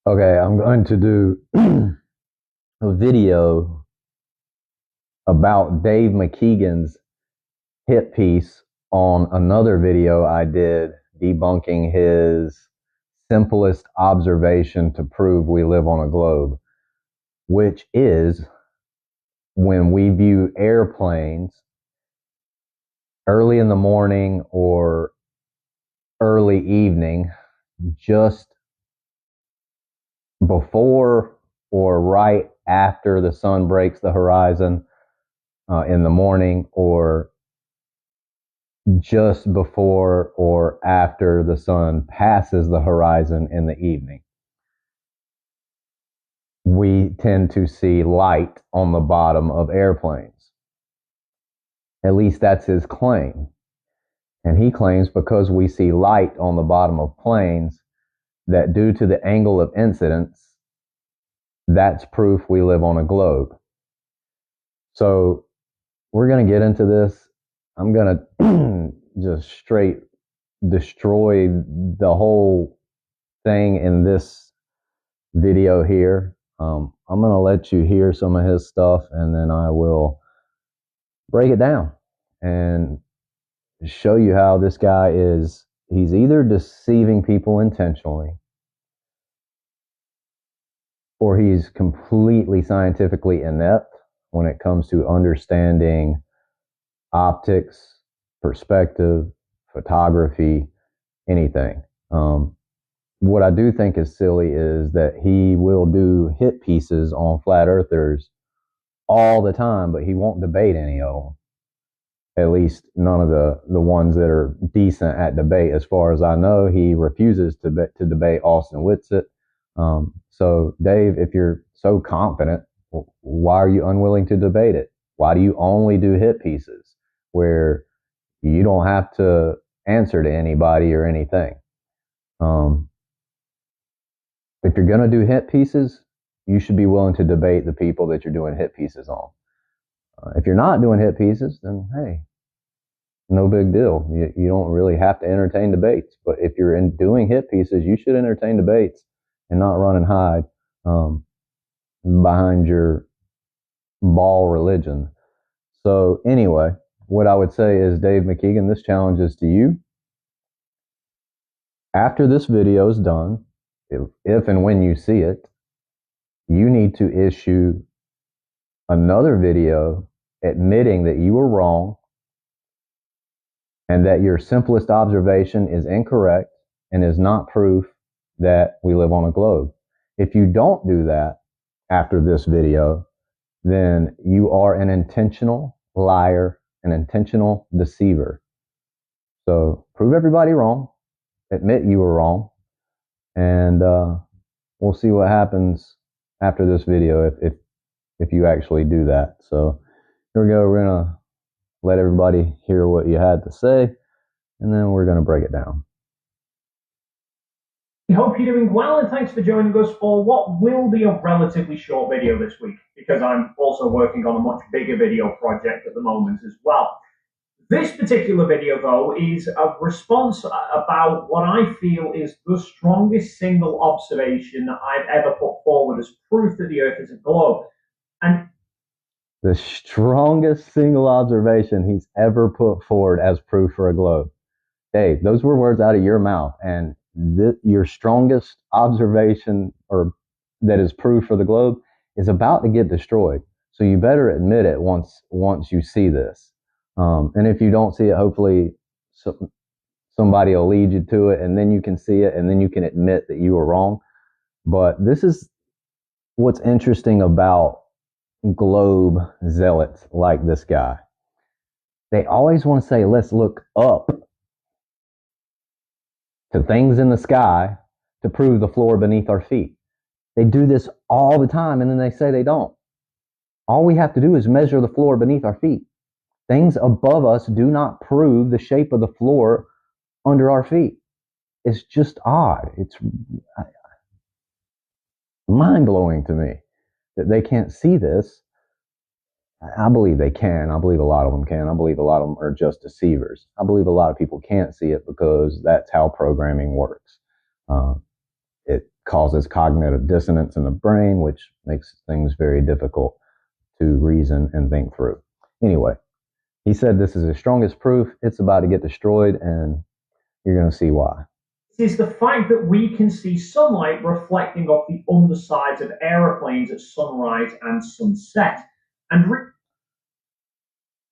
Okay, I'm going to do a video about Dave McKeegan's hit piece on another video I did debunking his simplest observation to prove we live on a globe, which is when we view airplanes early in the morning or early evening, just before or right after the sun breaks the horizon in the morning, or just before or after the sun passes the horizon in the evening. We tend to see light on the bottom of airplanes. At least that's his claim. And he claims because we see light on the bottom of planes, that due to the angle of incidence, that's proof we live on a globe. So we're going to get into this. I'm going to just straight destroy the whole thing in this video here. I'm going to let you hear some of his stuff, and then I will break it down and show you how this guy he's either deceiving people intentionally, or he's completely scientifically inept when it comes to understanding optics, perspective, photography, anything. What I do think is silly is that he will do hit pieces on flat earthers all the time, but he won't debate any of them. At least none of the ones that are decent at debate. As far as I know, he refuses to debate Austin Whitsitt. So Dave, if you're so confident, why are you unwilling to debate it? Why do you only do hit pieces where you don't have to answer to anybody or anything? If you're going to do hit pieces, you should be willing to debate the people that you're doing hit pieces on. If you're not doing hit pieces, then hey, no big deal. You don't really have to entertain debates. But if you're doing hit pieces, you should entertain debates and not run and hide behind your ball religion. So anyway, what I would say is, Dave McKeegan, this challenge is to you. After this video is done, if and when you see it, you need to issue another video admitting that you were wrong and that your simplest observation is incorrect and is not proof that we live on a globe. If you don't do that after this video, then you are an intentional liar, an intentional deceiver. So prove everybody wrong, admit you were wrong, and we'll see what happens after this video if you actually do that. So here we go. We're going to let everybody hear what you had to say, and then we're going to break it down. We hope you're doing well, and thanks for joining us for what will be a relatively short video this week, because I'm also working on a much bigger video project at the moment as well. This particular video, though, is a response about what I feel is the strongest single observation I've ever put forward as proof that the Earth is a globe. And the strongest single observation he's ever put forward as proof for a globe. Dave, those were words out of your mouth, and your strongest observation, or that is proof for the globe, is about to get destroyed. So you better admit it once you see this. And if you don't see it, hopefully somebody will lead you to it, and then you can see it, and then you can admit that you were wrong. But this is what's interesting about globe zealots like this guy. They always want to say, let's look up to things in the sky to prove the floor beneath our feet. They do this all the time, and then they say they don't. All we have to do is measure the floor beneath our feet. Things above us do not prove the shape of the floor under our feet. It's just odd. It's mind-blowing to me that they can't see this. I believe they can. I believe a lot of them can. I believe a lot of them are just deceivers. I believe a lot of people can't see it because that's how programming works. It causes cognitive dissonance in the brain, which makes things very difficult to reason and think through. Anyway, he said this is his strongest proof. It's about to get destroyed, and you're going to see why. Is the fact that we can see sunlight reflecting off the undersides of aeroplanes at sunrise and sunset. And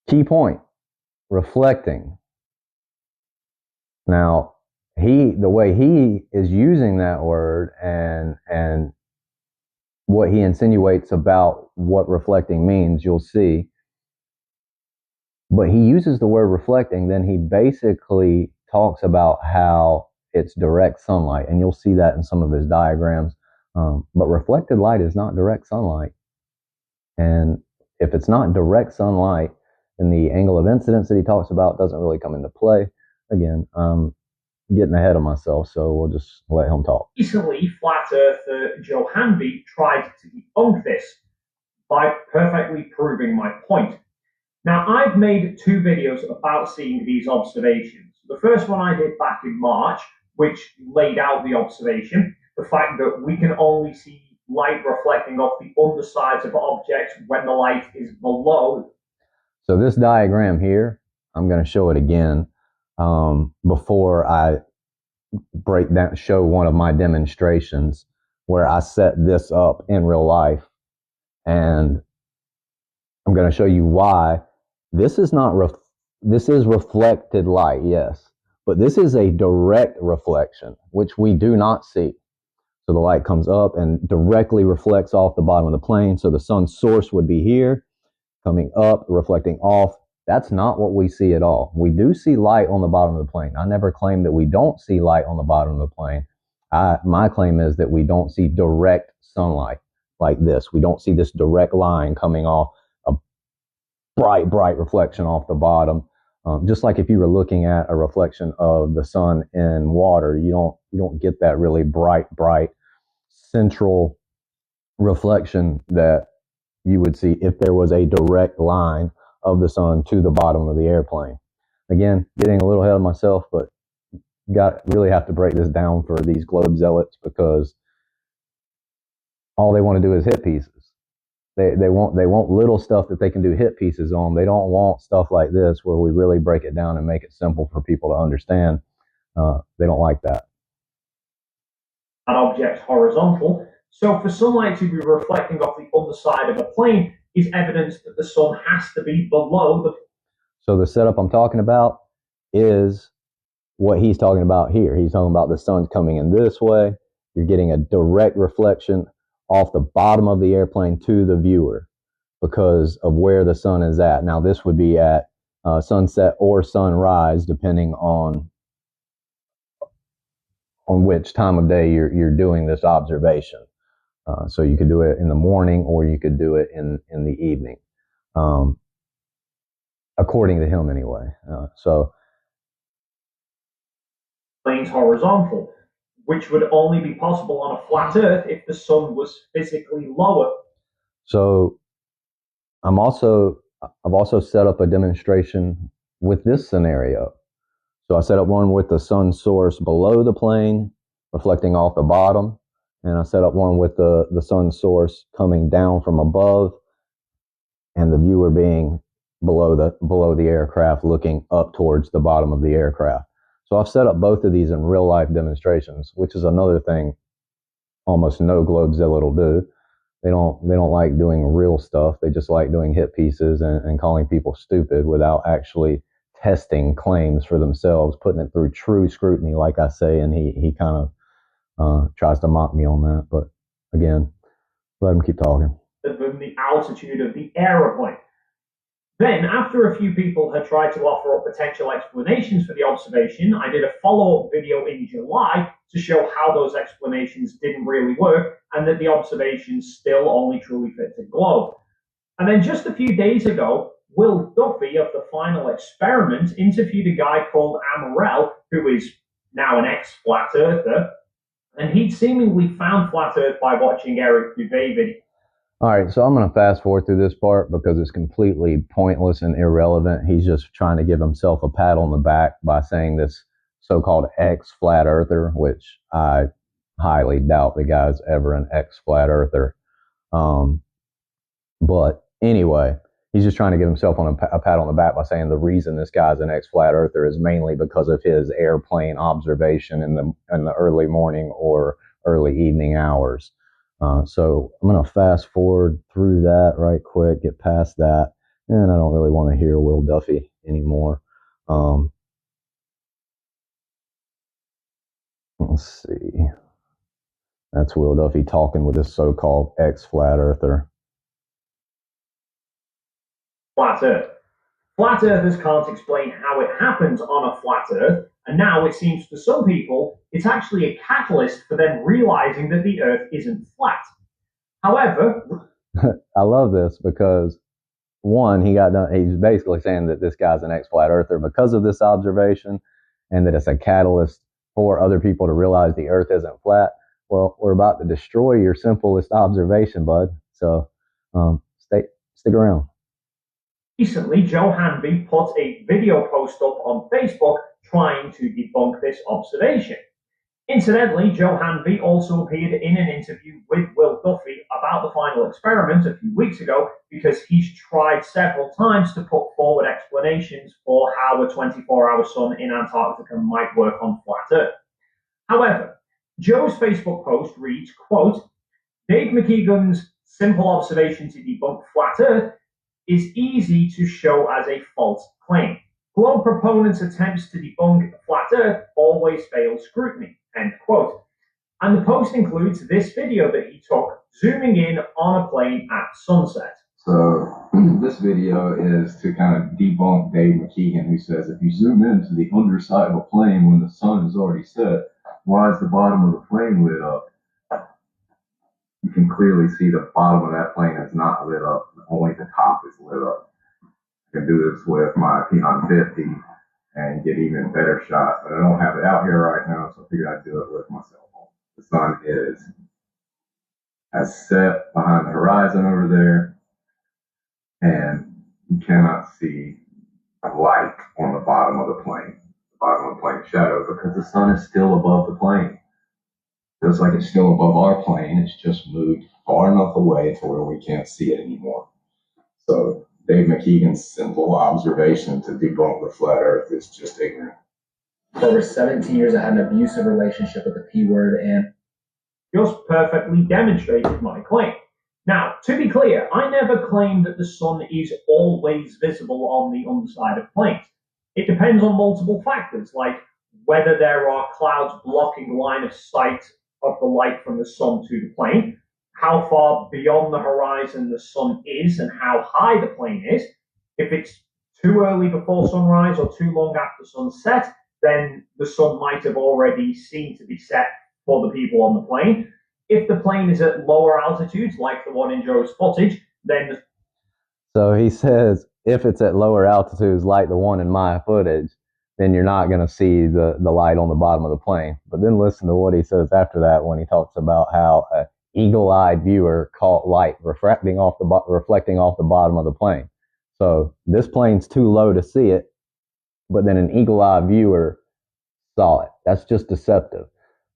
key point, reflecting. Now, the way he is using that word and what he insinuates about what reflecting means, you'll see. But he uses the word reflecting, then he basically talks about how it's direct sunlight, and you'll see that in some of his diagrams. But reflected light is not direct sunlight. And if it's not direct sunlight, then the angle of incidence that he talks about doesn't really come into play. Again, getting ahead of myself, so we'll just let him talk. Recently, flat earther Joe Hanby tried to debunk this by perfectly proving my point. Now, I've made 2 videos about seeing these observations. The first one I did back in March, which laid out the observation, the fact that we can only see light reflecting off the undersides of objects when the light is below. So this diagram here, I'm going to show it again before I show one of my demonstrations where I set this up in real life. And I'm going to show you why this is not this is reflected light, yes, but this is a direct reflection, which we do not see. So the light comes up and directly reflects off the bottom of the plane. So the sun's source would be here, coming up, reflecting off. That's not what we see at all. We do see light on the bottom of the plane. I never claim that we don't see light on the bottom of the plane. My claim is that we don't see direct sunlight like this. We don't see this direct line coming off, a bright reflection off the bottom. Just like if you were looking at a reflection of the sun in water, you don't get that really bright central reflection that you would see if there was a direct line of the sun to the bottom of the airplane. Again, getting a little ahead of myself, but really have to break this down for these globe zealots, because all they want to do is hit pieces. They want little stuff that they can do hit pieces on. They don't want stuff like this where we really break it down and make it simple for people to understand. They don't like that. An object's horizontal. So for sunlight to be reflecting off the underside of a plane is evidence that the sun has to be below the... So the setup I'm talking about is what he's talking about here. He's talking about the sun's coming in this way. You're getting a direct reflection off the bottom of the airplane to the viewer because of where the sun is at. Now, this would be at sunset or sunrise, depending on which time of day you're doing this observation. So you could do it in the morning or you could do it in the evening, according to him anyway. So plane's horizontal, which would only be possible on a flat Earth if the sun was physically lower. So I've also set up a demonstration with this scenario. So I set up one with the sun source below the plane, reflecting off the bottom. And I set up one with the sun source coming down from above and the viewer being below the aircraft, looking up towards the bottom of the aircraft. So I've set up both of these in real life demonstrations, which is another thing almost no globe zealot will do. They don't like doing real stuff. They just like doing hit pieces and calling people stupid without actually testing claims for themselves, putting it through true scrutiny, like I say, and he kind of tries to mock me on that, but again, let him keep talking. Than the altitude of the aeroplane. Then, after a few people had tried to offer up potential explanations for the observation, I did a follow-up video in July to show how those explanations didn't really work and that the observations still only truly fit the globe. And then just a few days ago, Will Duffy of The Final Experiment interviewed a guy called Amorel, who is now an ex-flat earther, and he'd seemingly found flat Earth by watching Eric Duvay video. All right, so I'm going to fast forward through this part because it's completely pointless and irrelevant. He's just trying to give himself a pat on the back by saying this so-called ex-flat earther, which I highly doubt the guy's ever an ex-flat earther. But anyway, he's just trying to give himself a pat on the back by saying the reason this guy's an ex-flat earther is mainly because of his airplane observation in the early morning or early evening hours. So I'm going to fast forward through that right quick, get past that, and I don't really want to hear Will Duffy anymore. Let's see. That's Will Duffy talking with this so-called ex-flat earther. Flat Earth. Flat earthers can't explain how it happens on a flat Earth, and now it seems to some people it's actually a catalyst for them realizing that the Earth isn't flat. However, I love this because one, he's basically saying that this guy's an ex-flat earther because of this observation, and that it's a catalyst for other people to realize the Earth isn't flat. Well, we're about to destroy your simplest observation, bud. So stick around. Recently, Joe Hanby put a video post up on Facebook trying to debunk this observation. Incidentally, Joe Hanby also appeared in an interview with Will Duffy about the final experiment a few weeks ago because he's tried several times to put forward explanations for how a 24-hour sun in Antarctica might work on flat Earth. However, Joe's Facebook post reads, quote, Dave McKeegan's simple observation to debunk flat Earth is easy to show as a false claim. Globe proponents' attempts to debunk flat Earth always fail scrutiny, end quote. And the post includes this video that he took zooming in on a plane at sunset. So this video is to kind of debunk Dave McKeegan, who says if you zoom into the underside of a plane when the sun is already set, why is the bottom of the plane lit up? You can clearly see the bottom of that plane is not lit up. Only the top is lit up. I can do this with my P-on 50 and get even better shots, but I don't have it out here right now, so I figured I'd do it with my cell phone. The sun is as set behind the horizon over there, and you cannot see a light on the bottom of the plane. The bottom of the plane shadow, because the sun is still above the plane. Just like it's still above our plane, it's just moved far enough away to where we can't see it anymore. So Dave McKeegan's simple observation to debunk the flat Earth is just ignorant. For over 17 years, I had an abusive relationship with the P word, and just perfectly demonstrated my claim. Now, to be clear, I never claimed that the sun is always visible on the underside of planes. It depends on multiple factors, like whether there are clouds blocking line of sight of the light from the sun to the plane, how far beyond the horizon the sun is, and how high the plane is. If it's too early before sunrise or too long after sunset, then the sun might have already seemed to be set for the people on the plane. If the plane is at lower altitudes, like the one in Joe's footage, then... So he says, if it's at lower altitudes, like the one in my footage, then you're not going to see the light on the bottom of the plane. But then listen to what he says after that when he talks about how an eagle-eyed viewer caught light reflecting off the bottom of the plane. So this plane's too low to see it, but then an eagle-eyed viewer saw it. That's just deceptive.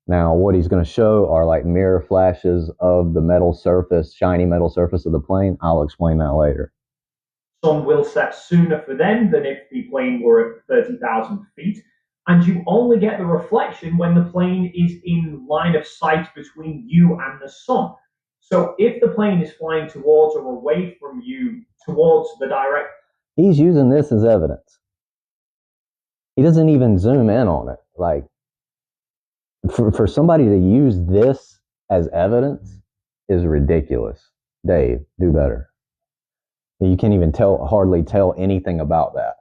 Now, what he's going to show are like mirror flashes of the metal surface, shiny metal surface of the plane. I'll explain that later. Sun will set sooner for them than if the plane were at 30,000 feet, and you only get the reflection when the plane is in line of sight between you and the sun. So if the plane is flying towards or away from you, towards the direct... He's using this as evidence. He doesn't even zoom in on it. Like, for somebody to use this as evidence is ridiculous. Dave, do better. You can't even hardly tell anything about that.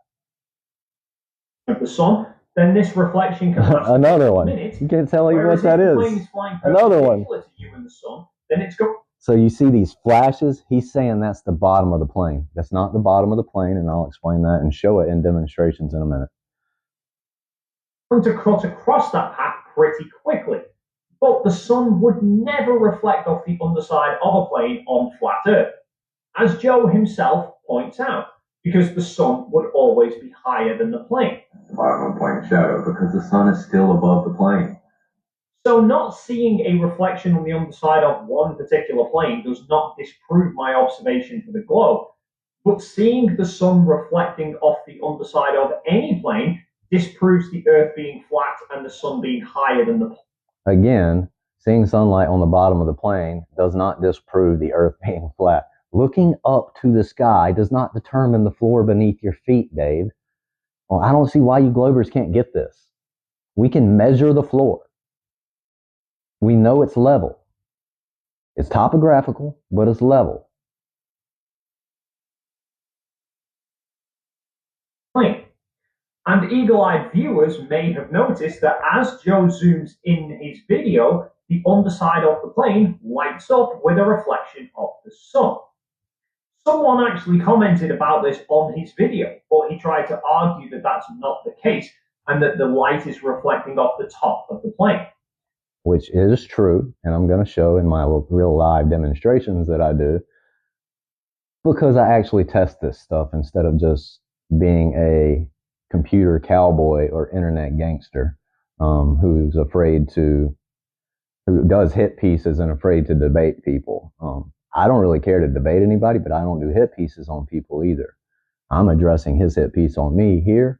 Of the sun, then this reflection can last another one. Minutes, you can't tell you what that is. Another one. To you and the sun, then it's go. So you see these flashes. He's saying that's the bottom of the plane. That's not the bottom of the plane, and I'll explain that and show it in demonstrations in a minute. Going to cut across that path pretty quickly, but the sun would never reflect off the underside of a plane on flat Earth, as Joe himself points out, because the sun would always be higher than the plane. The bottom of the plane shadow, because the sun is still above the plane. So not seeing a reflection on the underside of one particular plane does not disprove my observation for the globe, but seeing the sun reflecting off the underside of any plane disproves the Earth being flat and the sun being higher than the plane. Again, seeing sunlight on the bottom of the plane does not disprove the Earth being flat. Looking up to the sky does not determine the floor beneath your feet, Dave. Well, I don't see why you Globers can't get this. We can measure the floor. We know it's level. It's topographical, but it's level. And eagle-eyed viewers may have noticed that as Joe zooms in his video, the underside of the plane lights up with a reflection of the sun. Someone actually commented about this on his video, but he tried to argue that that's not the case and that the light is reflecting off the top of the plane. Which is true, and I'm going to show in my real live demonstrations that I do, because I actually test this stuff instead of just being a computer cowboy or internet gangster who does hit pieces and afraid to debate people. I don't really care to debate anybody, but I don't do hit pieces on people either. I'm addressing his hit piece on me here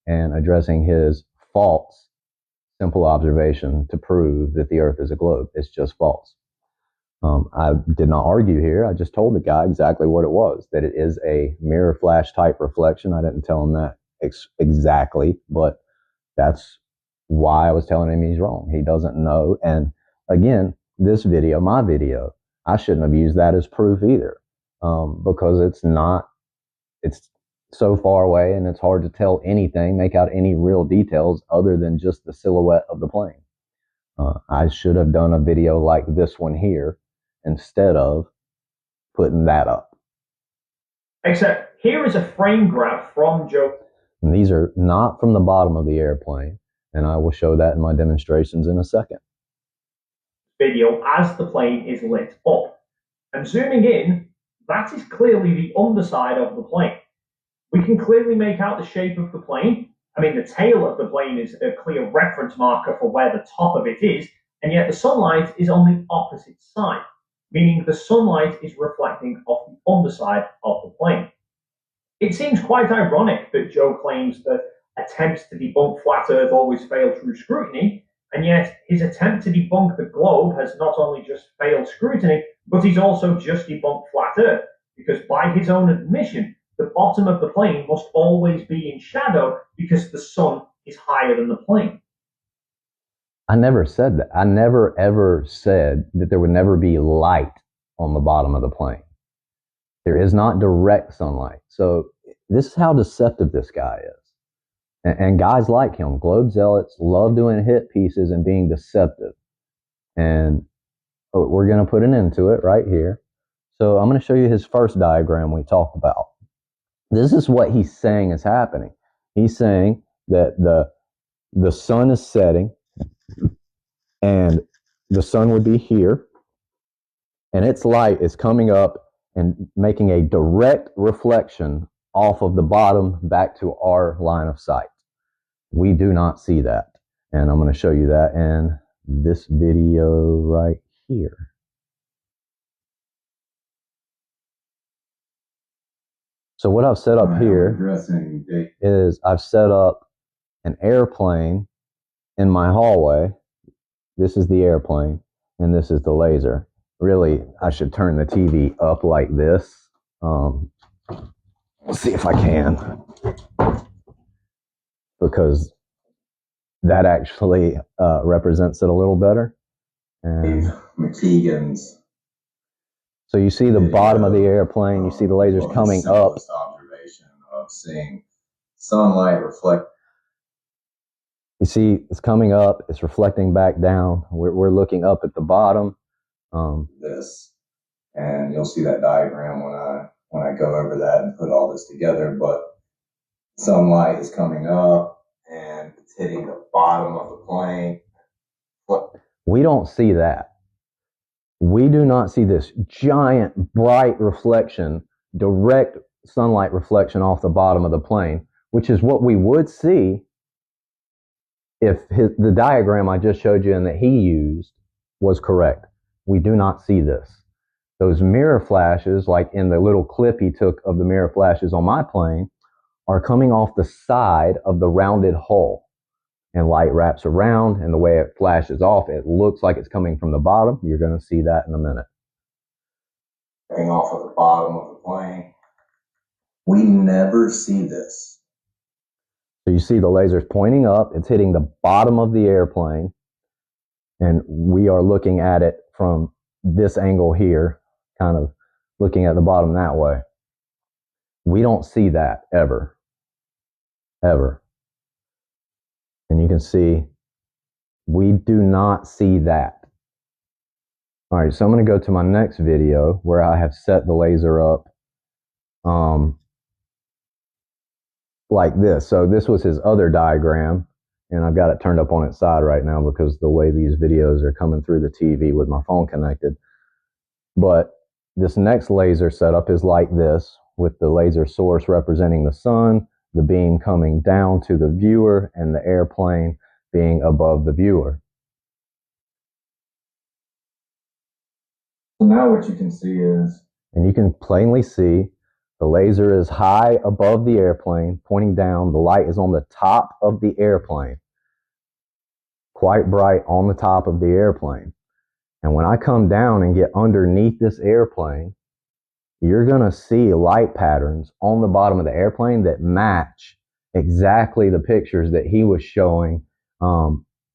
and addressing his false simple observation to prove that the Earth is a globe. It's just false. I did not argue here. I just told the guy exactly what it was, that it is a mirror flash type reflection. I didn't tell him that exactly, but that's why I was telling him he's wrong. He doesn't know. And again, this video, my video, I shouldn't have used that as proof either, because it's so far away and it's hard to tell anything, make out any real details other than just the silhouette of the plane. I should have done a video like this one here instead of putting that up. Except here is a frame grab from Joe. And these are not from the bottom of the airplane, and I will show that in my demonstrations in a second. Video as the plane is lit up. And zooming in, that is clearly the underside of the plane. We can clearly make out the shape of the plane. I mean, the tail of the plane is a clear reference marker for where the top of it is, and yet the sunlight is on the opposite side, meaning the sunlight is reflecting off the underside of the plane. It seems quite ironic that Joe claims that attempts to debunk flat Earth always fail through scrutiny, and yet his attempt to debunk the globe has not only just failed scrutiny, but he's also just debunked flat Earth, because by his own admission, the bottom of the plane must always be in shadow because the sun is higher than the plane. I never said that. I never ever said that there would never be light on the bottom of the plane. There is not direct sunlight. So this is how deceptive this guy is. And guys like him, Globe Zealots, love doing hit pieces and being deceptive. And we're going to put an end to it right here. So I'm going to show you his first diagram we talked about. This is what he's saying is happening. He's saying that the sun is setting and the sun would be here and its light is coming up and making a direct reflection off of the bottom back to our line of sight. We do not see that. And I'm going to show you that in this video right here. So what I've set up here is I've set up an airplane in my hallway. This is the airplane, and this is the laser. Really, I should turn the TV up like this. Let's see if I can, because that actually represents it a little better. And McKeegan's. So you see the bottom of the airplane, you see the lasers coming up. Observation of seeing sunlight reflect. You see it's coming up, it's reflecting back down. We're looking up at the bottom. This, and you'll see that diagram when I go over that and put all this together. But sunlight is coming up and it's hitting the bottom of the plane. We don't see that. We do not see this giant, bright reflection, direct sunlight reflection off the bottom of the plane, which is what we would see if the diagram I just showed you and that he used was correct. We do not see this. Those mirror flashes, like in the little clip he took of the mirror flashes on my plane, are coming off the side of the rounded hull. And light wraps around, and the way it flashes off, it looks like it's coming from the bottom. You're going to see that in a minute. Coming off of the bottom of the plane. We never see this. So you see the lasers pointing up. It's hitting the bottom of the airplane. And we are looking at it from this angle here, kind of looking at the bottom that way. We don't see that ever. Ever. And you can see, we do not see that. All right, so I'm going to go to my next video where I have set the laser up like this. So this was his other diagram, and I've got it turned up on its side right now because the way these videos are coming through the TV with my phone connected. But this next laser setup is like this, with the laser source representing the sun, the beam coming down to the viewer, and the airplane being above the viewer. So now what you can see is, and you can plainly see the laser is high above the airplane, pointing down. The light is on the top of the airplane, quite bright on the top of the airplane. And when I come down and get underneath this airplane, you're going to see light patterns on the bottom of the airplane that match exactly the pictures that he was showing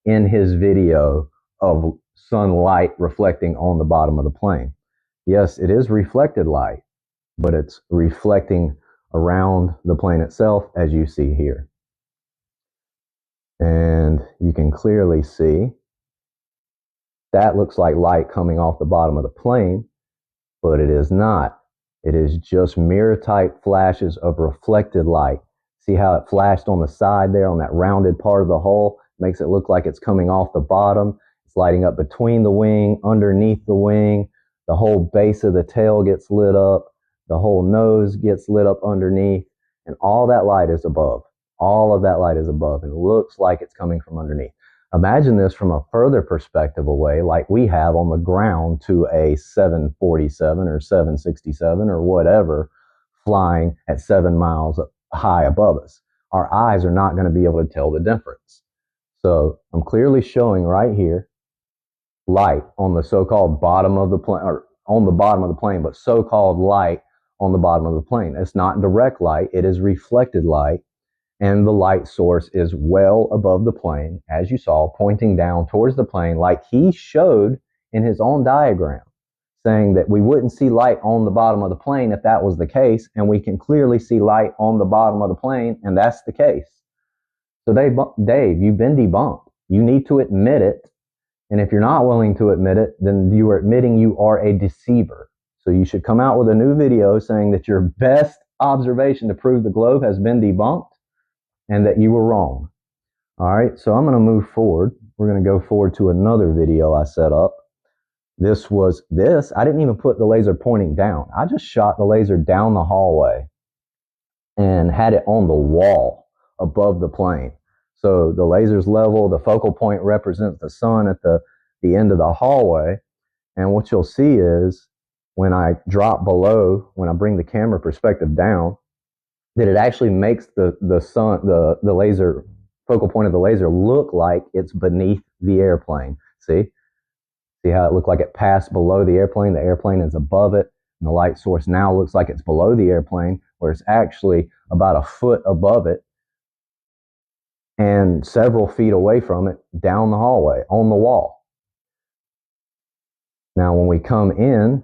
in his video of sunlight reflecting on the bottom of the plane. Yes, it is reflected light, but it's reflecting around the plane itself, as you see here. And you can clearly see that looks like light coming off the bottom of the plane, but it is not. It is just mirror type flashes of reflected light. See how it flashed on the side there on that rounded part of the hull? Makes it look like it's coming off the bottom. It's lighting up between the wing, underneath the wing. The whole base of the tail gets lit up. The whole nose gets lit up underneath. And all that light is above. All of that light is above, and it looks like it's coming from underneath. Imagine this from a further perspective away, like we have on the ground to a 747 or 767 or whatever, flying at 7 miles high above us. Our eyes are not going to be able to tell the difference. So I'm clearly showing right here light on the so-called bottom of the plane, or on the bottom of the plane, but so-called light on the bottom of the plane. It's not direct light, it is reflected light. And the light source is well above the plane, as you saw, pointing down towards the plane like he showed in his own diagram, saying that we wouldn't see light on the bottom of the plane if that was the case, and we can clearly see light on the bottom of the plane, and that's the case. So Dave, you've been debunked. You need to admit it, and if you're not willing to admit it, then you are admitting you are a deceiver. So you should come out with a new video saying that your best observation to prove the globe has been debunked, and that you were wrong. All right, so I'm going to move forward. We're going to go forward to another video I set up. I didn't even put the laser pointing down. I just shot the laser down the hallway and had it on the wall above the plane. So the laser's level, the focal point represents the sun at the end of the hallway. And what you'll see is when I drop below, when I bring the camera perspective down, that it actually makes the laser focal point of the laser look like it's beneath the airplane. See how it looked like it passed below the airplane is above it, and the light source now looks like it's below the airplane, where it's actually about a foot above it and several feet away from it down the hallway on the wall. Now when we come in,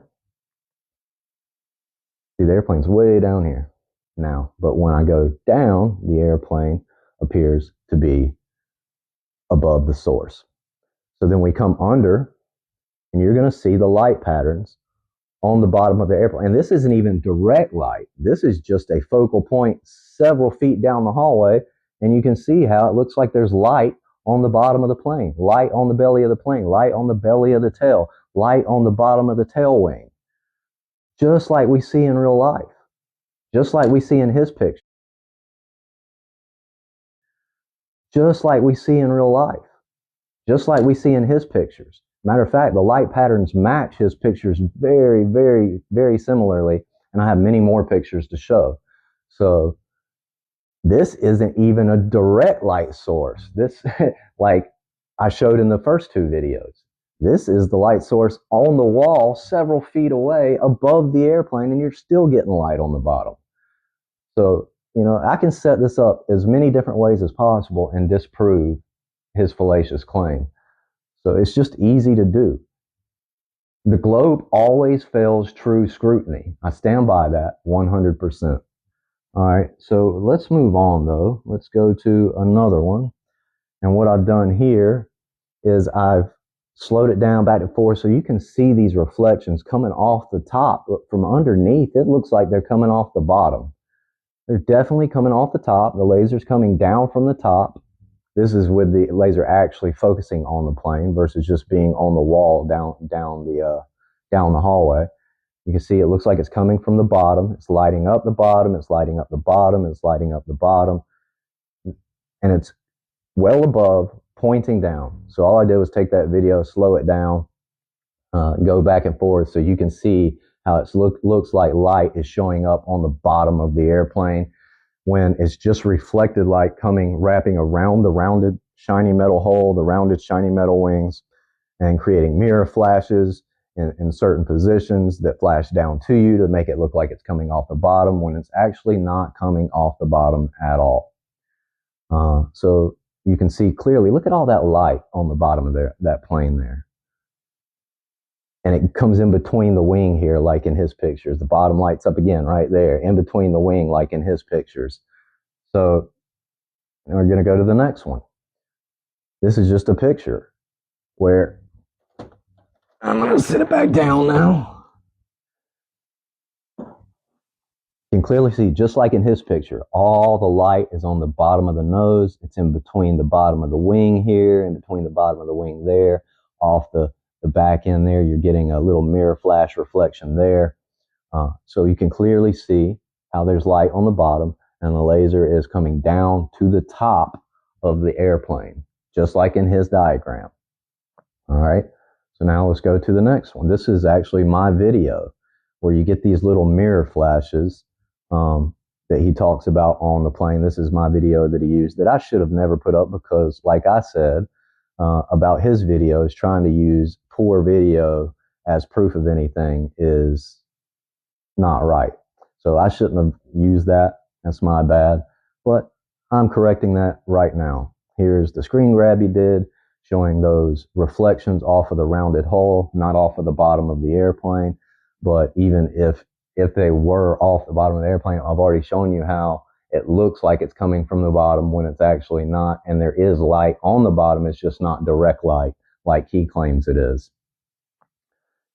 see the airplane's way down here now, but when I go down, the airplane appears to be above the source. So then we come under, and you're going to see the light patterns on the bottom of the airplane. And this isn't even direct light. This is just a focal point several feet down the hallway, and you can see how it looks like there's light on the bottom of the plane, light on the belly of the plane, light on the belly of the tail, light on the bottom of the tail wing, just like we see in real life. Just like we see in his picture. just like we see in real life, just like we see in his pictures. Matter of fact, the light patterns match his pictures very, very, very similarly, and I have many more pictures to show. So this isn't even a direct light source. This, like I showed in the first two videos, this is the light source on the wall several feet away above the airplane, and you're still getting light on the bottom. So, I can set this up as many different ways as possible and disprove his fallacious claim. So it's just easy to do. The globe always fails true scrutiny. I stand by that 100%. All right, so let's move on though. Let's go to another one. And what I've done here is I've slowed it down back to 4 so you can see these reflections coming off the top. But from underneath, it looks like they're coming off the bottom. They're definitely coming off the top. The laser's coming down from the top. This is with the laser actually focusing on the plane versus just being on the wall down the hallway. You can see it looks like it's coming from the bottom. It's lighting up the bottom. It's lighting up the bottom. It's lighting up the bottom. And it's well above, pointing down. So all I did was take that video, slow it down, go back and forth so you can see how it looks like light is showing up on the bottom of the airplane when it's just reflected light wrapping around the rounded shiny metal hull, the rounded shiny metal wings, and creating mirror flashes in certain positions that flash down to you to make it look like it's coming off the bottom when it's actually not coming off the bottom at all. So you can see clearly, look at all that light on the bottom of that plane there. And it comes in between the wing here, like in his pictures. The bottom lights up again right there, in between the wing, like in his pictures. So we're going to go to the next one. This is just a picture where I'm going to sit it back down now. You can clearly see, just like in his picture, all the light is on the bottom of the nose. It's in between the bottom of the wing here, in between the bottom of the wing there, off the back end there. You're getting a little mirror flash reflection there. So you can clearly see how there's light on the bottom and the laser is coming down to the top of the airplane, just like in his diagram. All right. So now let's go to the next one. This is actually my video where you get these little mirror flashes that he talks about on the plane. This is my video that he used that I should have never put up because, like I said, about his videos, trying to use poor video as proof of anything is not right. So I shouldn't have used that. That's my bad. But I'm correcting that right now. Here's the screen grab he did, showing those reflections off of the rounded hull, not off of the bottom of the airplane. But even if they were off the bottom of the airplane, I've already shown you how it looks like it's coming from the bottom when it's actually not. And there is light on the bottom. It's just not direct light like he claims it is.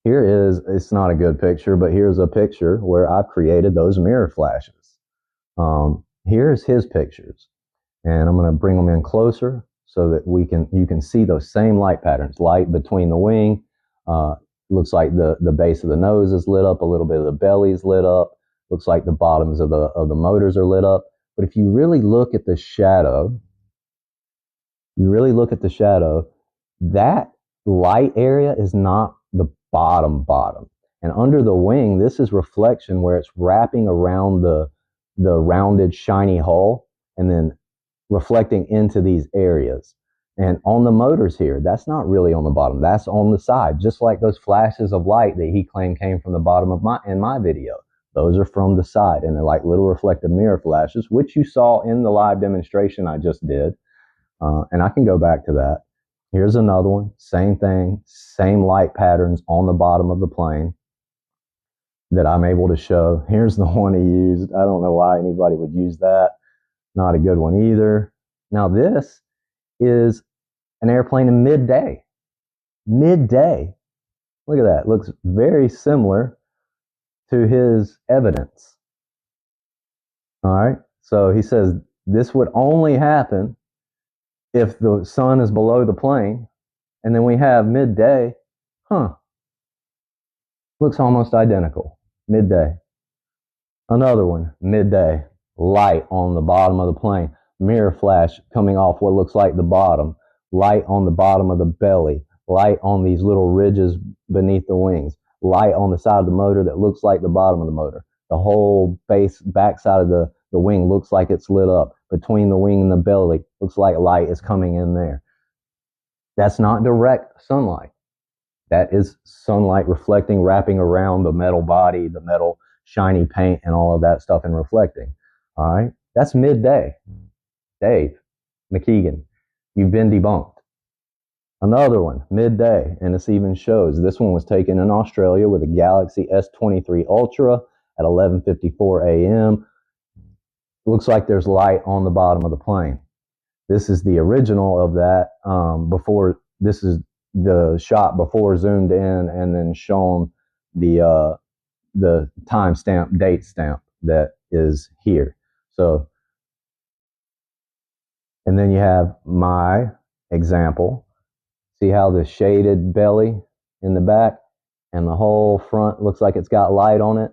It's not a good picture, but here's a picture where I've created those mirror flashes. Here's his pictures. And I'm going to bring them in closer so that you can see those same light patterns. Light between the wing. Looks like the base of the nose is lit up. A little bit of the belly is lit up. Looks like the bottoms of the motors are lit up. But if you really look at the shadow, that light area is not the bottom. And under the wing, this is reflection where it's wrapping around the rounded, shiny hull and then reflecting into these areas. And on the motors here, that's not really on the bottom. That's on the side, just like those flashes of light that he claimed came from the bottom of my video. Those are from the side, and they're like little reflective mirror flashes, which you saw in the live demonstration I just did. And I can go back to that. Here's another one. Same thing, same light patterns on the bottom of the plane that I'm able to show. Here's the one he used. I don't know why anybody would use that. Not a good one either. Now this is an airplane in Midday. Midday. Look at that. Looks very similar to his evidence. All right. So he says this would only happen if the sun is below the plane. And then we have Midday. Looks almost identical. Midday. Another one. Midday. Light on the bottom of the plane. mirror flash coming off what looks like the bottom, light on the bottom of the belly, light on these little ridges beneath the wings, light on the side of the motor that looks like the bottom of the motor. The whole back side of the wing looks like it's lit up. Between the wing and the belly, looks like light is coming in there. That's not direct sunlight. That is sunlight reflecting, wrapping around the metal body, the metal shiny paint, and all of that stuff and reflecting. All right? That's midday. Dave, McKeegan, you've been debunked. Another one, midday, and this even shows. This one was taken in Australia with a Galaxy S23 Ultra at 11:54 a.m. Looks like there's light on the bottom of the plane. This is the original of that before. This is the shot before zoomed in and then shown the timestamp, date stamp that is here. So, and then you have my example. See how the shaded belly in the back and the whole front looks like it's got light on it,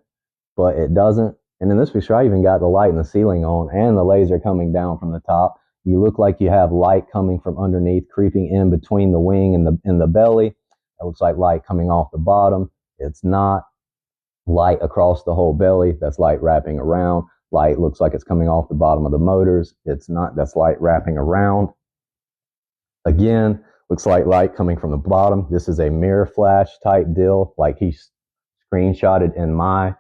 but it doesn't. And in this picture, I even got the light in the ceiling on and the laser coming down from the top. You look like you have light coming from underneath, creeping in between the wing and the belly. It looks like light coming off the bottom. It's not. Light across the whole belly. That's light wrapping around. Light looks like it's coming off the bottom of the motors. It's not. That's light wrapping around. Again, looks like light coming from the bottom. This is a mirror flash type deal, like he screenshotted in my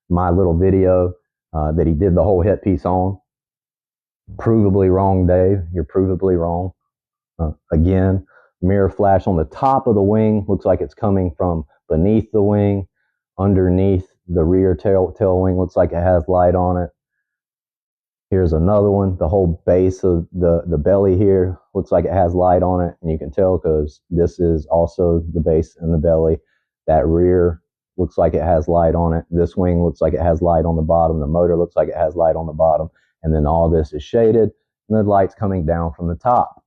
little video that he did the whole hit piece on. Provably wrong, Dave. You're provably wrong. Again, mirror flash on the top of the wing. Looks like it's coming from beneath the wing. Underneath the rear tail wing looks like it has light on it. Here's another one. The whole base of the belly here looks like it has light on it. And you can tell because this is also the base and the belly. That rear looks like it has light on it. This wing looks like it has light on the bottom. The motor looks like it has light on the bottom. And then all this is shaded, and the light's coming down from the top.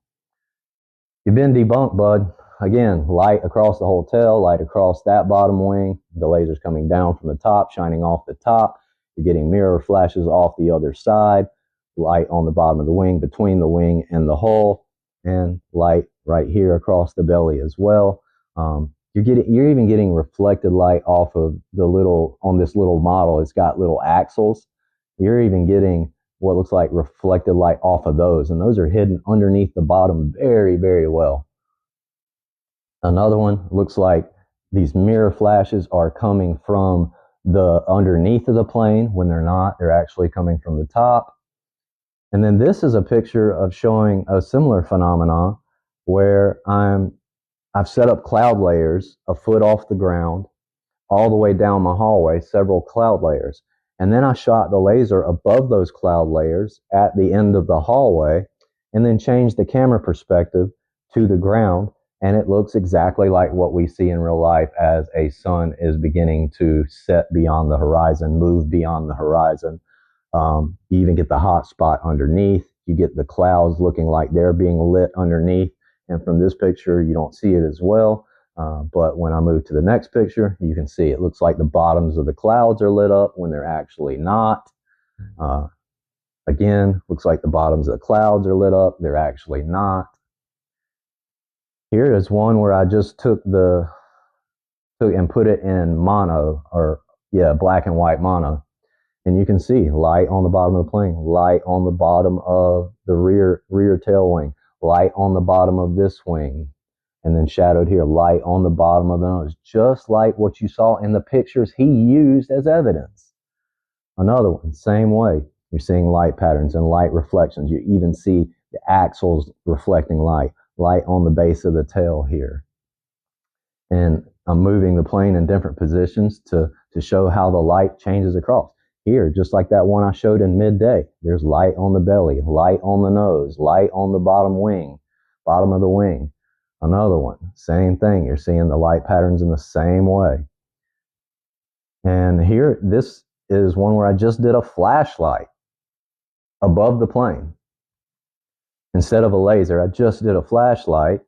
You've been debunked, bud. Again, light across the whole tail, light across that bottom wing. The laser's coming down from the top, shining off the top. You're getting mirror flashes off the other side, light on the bottom of the wing, between the wing and the hull, and light right here across the belly as well. You're even getting reflected light off of on this little model. It's got little axles. You're even getting what looks like reflected light off of those, and those are hidden underneath the bottom very, very well. Another one looks like these mirror flashes are coming from the underneath of the plane when they're not. They're actually coming from the top. And then this is a picture of showing a similar phenomenon where I've set up cloud layers a foot off the ground all the way down my hallway, several cloud layers. And then I shot the laser above those cloud layers at the end of the hallway and then changed the camera perspective to the ground. And it looks exactly like what we see in real life as a sun is beginning to set beyond the horizon, move beyond the horizon. You even get the hot spot underneath. You get the clouds looking like they're being lit underneath. And from this picture, you don't see it as well. But when I move to the next picture, you can see it looks like the bottoms of the clouds are lit up when they're actually not. Again, looks like the bottoms of the clouds are lit up. They're actually not. Here is one where I just took and put it in mono, black and white mono. And you can see light on the bottom of the plane, light on the bottom of the rear tail wing, light on the bottom of this wing, and then shadowed here, light on the bottom of the nose, just like what you saw in the pictures he used as evidence. Another one, same way. You're seeing light patterns and light reflections. You even see the axles reflecting light on the base of the tail here. And I'm moving the plane in different positions to show how the light changes across. Here, just like that one I showed in midday, there's light on the belly, light on the nose, light on the bottom of the wing. Another one, same thing. You're seeing the light patterns in the same way. And here, this is one where I just did a flashlight above the plane. Instead of a laser, I just did a flashlight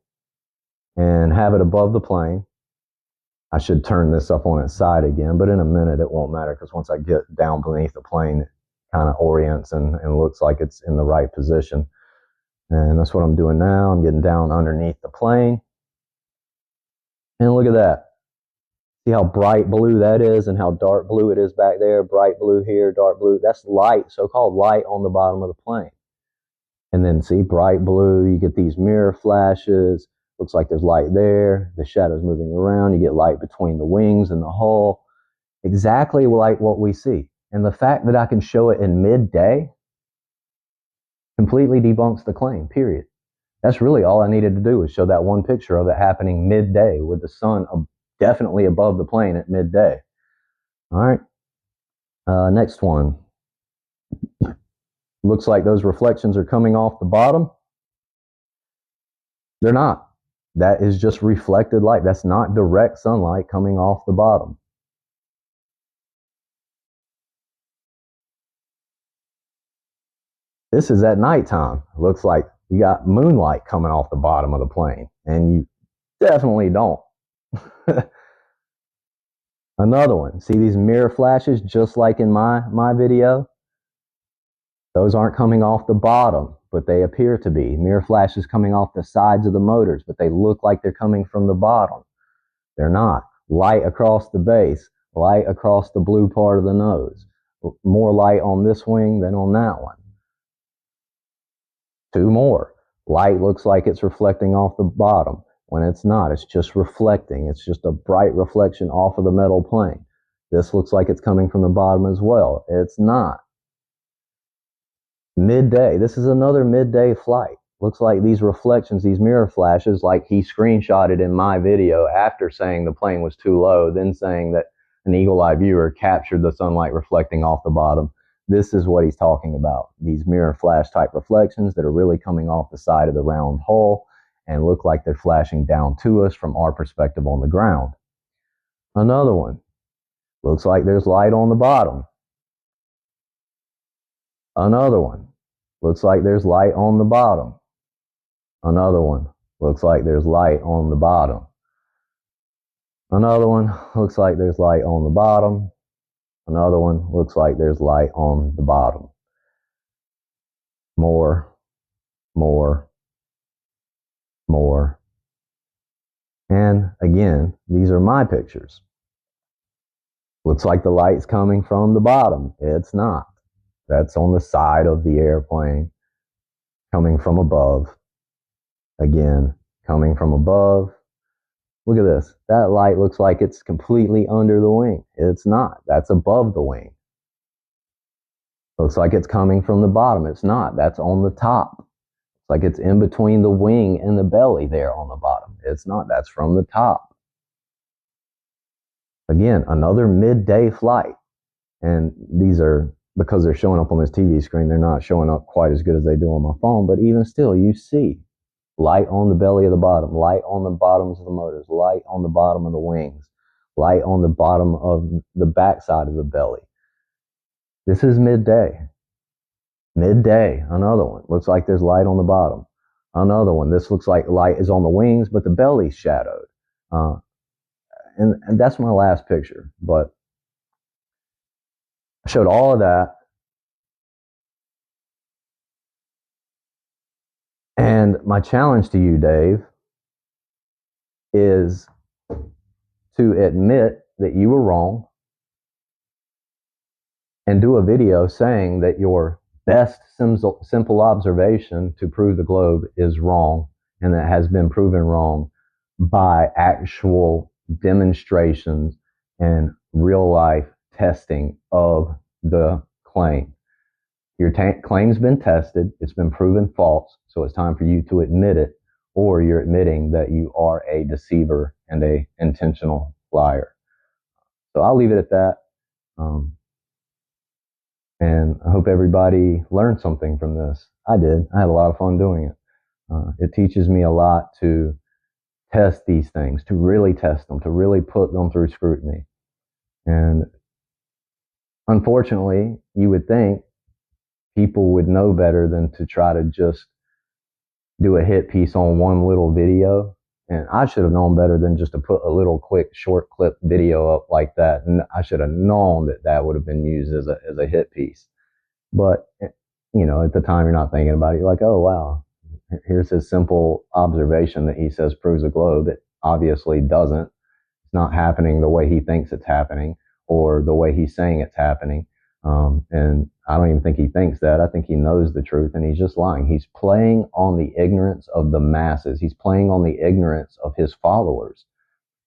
and have it above the plane. I should turn this up on its side again, but in a minute it won't matter because once I get down beneath the plane, kind of orients and looks like it's in the right position. And that's what I'm doing now. I'm getting down underneath the plane. And look at that. See how bright blue that is and how dark blue it is back there? Bright blue here, dark blue. That's light, so-called light on the bottom of the plane. And then see, bright blue, you get these mirror flashes. Looks like there's light there. The shadow's moving around. You get light between the wings and the hull. Exactly like what we see. And the fact that I can show it in midday completely debunks the claim, period. That's really all I needed to do was show that one picture of it happening midday with the sun definitely above the plane at midday. All right. Next one. Looks like those reflections are coming off the bottom. They're not. That is just reflected light. That's not direct sunlight coming off the bottom. This is at nighttime. Looks like you got moonlight coming off the bottom of the plane, and you definitely don't. Another one. See these mirror flashes just like in my video? Those aren't coming off the bottom, but they appear to be. Mirror flashes coming off the sides of the motors, but they look like they're coming from the bottom. They're not. Light across the base, light across the blue part of the nose. More light on this wing than on that one. Two more. Light looks like it's reflecting off the bottom when it's not. It's just reflecting. It's just a bright reflection off of the metal plane. This looks like it's coming from the bottom as well. It's not. Midday. This is another midday flight. Looks like these reflections, these mirror flashes, like he screenshotted in my video after saying the plane was too low, then saying that an eagle-eye viewer captured the sunlight reflecting off the bottom. This is what he's talking about. These mirror flash type reflections that are really coming off the side of the round hull and look like they're flashing down to us from our perspective on the ground. Another one. Looks like there's light on the bottom. Another one. Looks like there's light on the bottom. Another one. Looks like there's light on the bottom. Another one. Looks like there's light on the bottom. Another one. Looks like there's light on the bottom. More. And again, these are my pictures. Looks like the light's coming from the bottom. It's not. That's on the side of the airplane, coming from above. Again, coming from above. Look at this. That light looks like it's completely under the wing. It's not. That's above the wing. Looks like it's coming from the bottom. It's not. That's on the top. It's like it's in between the wing and the belly there on the bottom. It's not. That's from the top. Again, another midday flight. And these are, because they're showing up on this TV screen, they're not showing up quite as good as they do on my phone. But even still, you see light on the belly of the bottom, light on the bottoms of the motors, light on the bottom of the wings, light on the bottom of the backside of the belly. This is midday. Midday, another one. Looks like there's light on the bottom. Another one. This looks like light is on the wings, but the belly's shadowed. And that's my last picture. But I showed all of that. And my challenge to you, Dave, is to admit that you were wrong and do a video saying that your best simple observation to prove the globe is wrong and that has been proven wrong by actual demonstrations and real life testing of the claim. Your claim's been tested, it's been proven false, so it's time for you to admit it, or you're admitting that you are a deceiver and a intentional liar. So I'll leave it at that. And I hope everybody learned something from this. I did. I had a lot of fun doing it. It teaches me a lot to test these things, to really test them, to really put them through scrutiny. And unfortunately, you would think people would know better than to try to just do a hit piece on one little video. And I should have known better than just to put a little quick short clip video up like that. And I should have known that that would have been used as a hit piece. But, at the time you're not thinking about it. You're like, oh, wow, here's his simple observation that he says proves a globe. It obviously doesn't. It's not happening the way he thinks it's happening or the way he's saying it's happening. And I don't even think he thinks that. I think he knows the truth and he's just lying. He's playing on the ignorance of the masses. He's playing on the ignorance of his followers.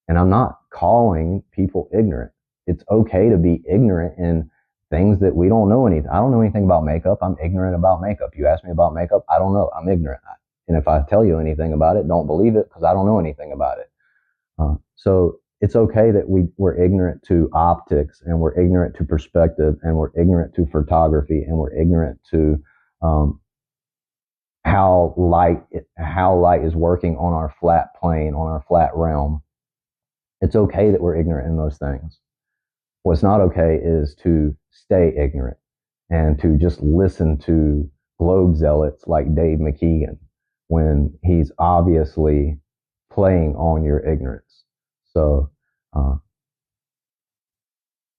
And I'm not calling people ignorant. It's okay to be ignorant in things that we don't know anything. I don't know anything about makeup. I'm ignorant about makeup. You ask me about makeup, I don't know. I'm ignorant. And if I tell you anything about it, don't believe it because I don't know anything about it. So it's okay that we're ignorant to optics and we're ignorant to perspective and we're ignorant to photography and we're ignorant to how light is working on our flat plane, on our flat realm. It's okay that we're ignorant in those things. What's not okay is to stay ignorant and to just listen to globe zealots like Dave McKeegan when he's obviously playing on your ignorance. So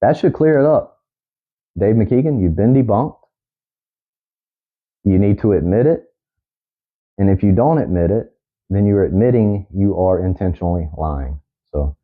that should clear it up. Dave McKeegan, you've been debunked. You need to admit it. And if you don't admit it, then you're admitting you are intentionally lying. So